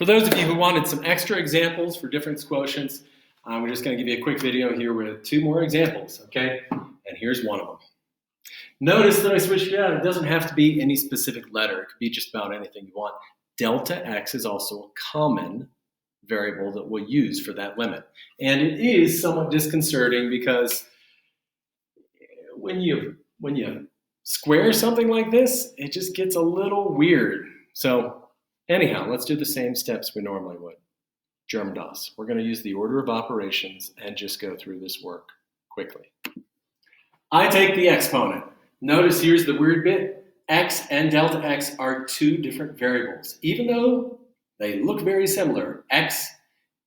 For those of you who wanted some extra examples for difference quotients, we're just going to give you a quick video here with 2 more examples, okay? And here's one of them. Notice that I switched it out. It doesn't have to be any specific letter. It could be just about anything you want. Delta x is also a common variable that we'll use for that limit. And it is somewhat disconcerting because when you square something like this, it just gets a little weird. So anyhow, let's do the same steps we normally would. Germ DOS. We're going to use the order of operations and just go through this work quickly. I take the exponent. Notice here's the weird bit. X and delta x are 2 different variables. Even though they look very similar, x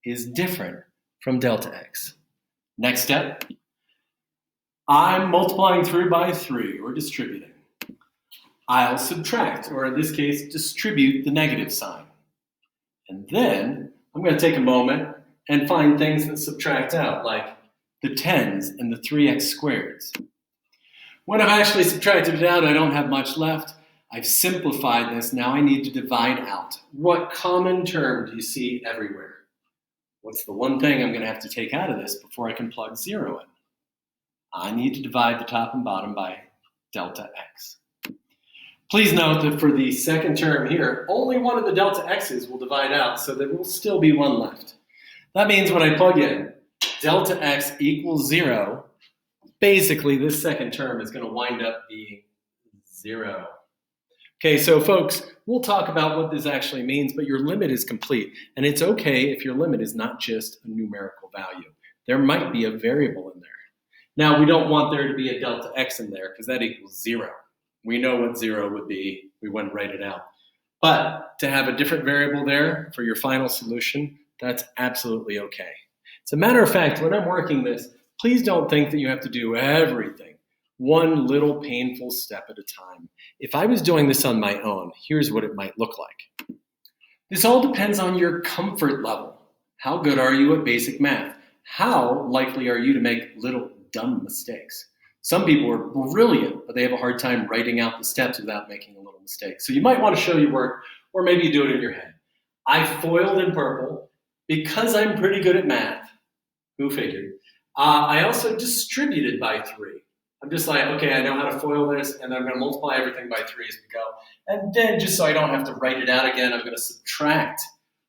is different from delta x. Next step, I'm multiplying through by 3, or distributing. I'll subtract, or in this case, distribute the negative sign. And then I'm going to take a moment and find things that subtract out, like the 10s and the 3x squareds. When I've actually subtracted it out, I don't have much left. I've simplified this. Now I need to divide out. What common term do you see everywhere? What's the one thing I'm going to have to take out of this before I can plug 0 in? I need to divide the top and bottom by delta x. Please note that for the second term here, only one of the delta x's will divide out, so there will still be 1 left. That means when I plug in delta x equals 0, basically this second term is going to wind up being 0. Okay, so folks, we'll talk about what this actually means, but your limit is complete. And it's okay if your limit is not just a numerical value. There might be a variable in there. Now, we don't want there to be a delta x in there because that equals 0. We know what 0 would be. We wouldn't write it out. But to have a different variable there for your final solution, that's absolutely okay. As a matter of fact, when I'm working this, please don't think that you have to do everything, one little painful step at a time. If I was doing this on my own, here's what it might look like. This all depends on your comfort level. How good are you at basic math? How likely are you to make little dumb mistakes? Some people are brilliant, but they have a hard time writing out the steps without making a little mistake. So you might want to show your work, or maybe you do it in your head. I foiled in purple because I'm pretty good at math. Who figured? I also distributed by 3. I'm just like, okay, I know how to foil this, and I'm going to multiply everything by 3 as we go. And then just so I don't have to write it out again, I'm going to subtract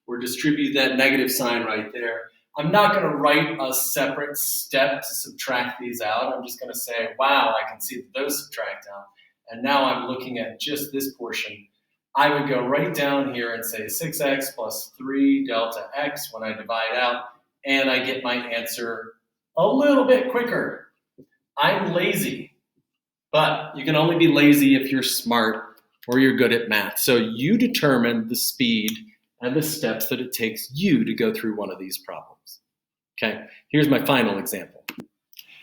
or distribute that negative sign right there. I'm not going to write a separate step to subtract these out. I'm just going to say, wow, I can see that those subtract out. And now I'm looking at just this portion. I would go right down here and say 6x plus 3 delta x when I divide out, and I get my answer a little bit quicker. I'm lazy, but you can only be lazy if you're smart or you're good at math. So you determine the speed and the steps that it takes you to go through one of these problems. Okay, here's my final example.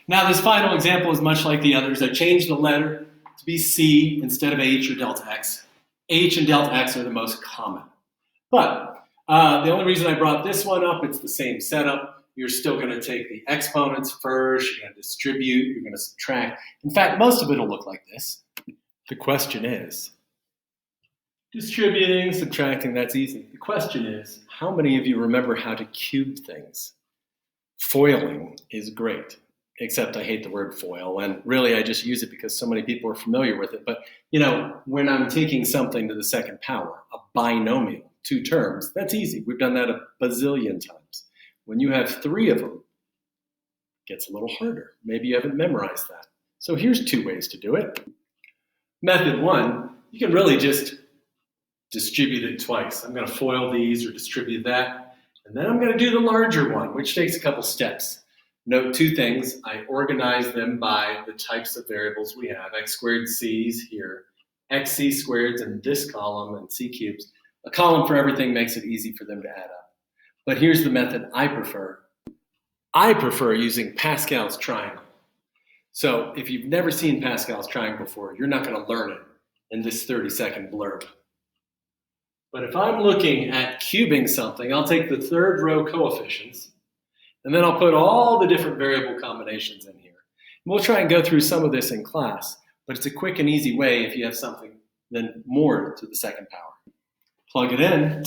Now this final example is much like the others. I changed the letter to be C instead of H or delta X. H and delta X are the most common. But the only reason I brought this one up, it's the same setup. You're still going to take the exponents first, you're going to distribute, you're going to subtract. In fact, most of it will look like this. The question is, distributing, subtracting, that's easy. The question is, how many of you remember how to cube things? Foiling is great, except I hate the word foil, and really I just use it because so many people are familiar with it. But, you know, when I'm taking something to the second power, a binomial, 2 terms, that's easy. We've done that a bazillion times. When you have 3 of them, it gets a little harder. Maybe you haven't memorized that. So here's 2 ways to do it. Method 1, you can really just distribute it twice. I'm going to foil these or distribute that. And then I'm going to do the larger one, which takes a couple steps. Note 2 things. I organize them by the types of variables we have. X squared c's here, xc squareds in this column, and c cubes. A column for everything makes it easy for them to add up. But here's the method I prefer. I prefer using Pascal's triangle. So if you've never seen Pascal's triangle before, you're not going to learn it in this 30-second blurb. But if I'm looking at cubing something, I'll take the 3rd row coefficients, and then I'll put all the different variable combinations in here. And we'll try and go through some of this in class, but it's a quick and easy way if you have something then more to the second power. Plug it in.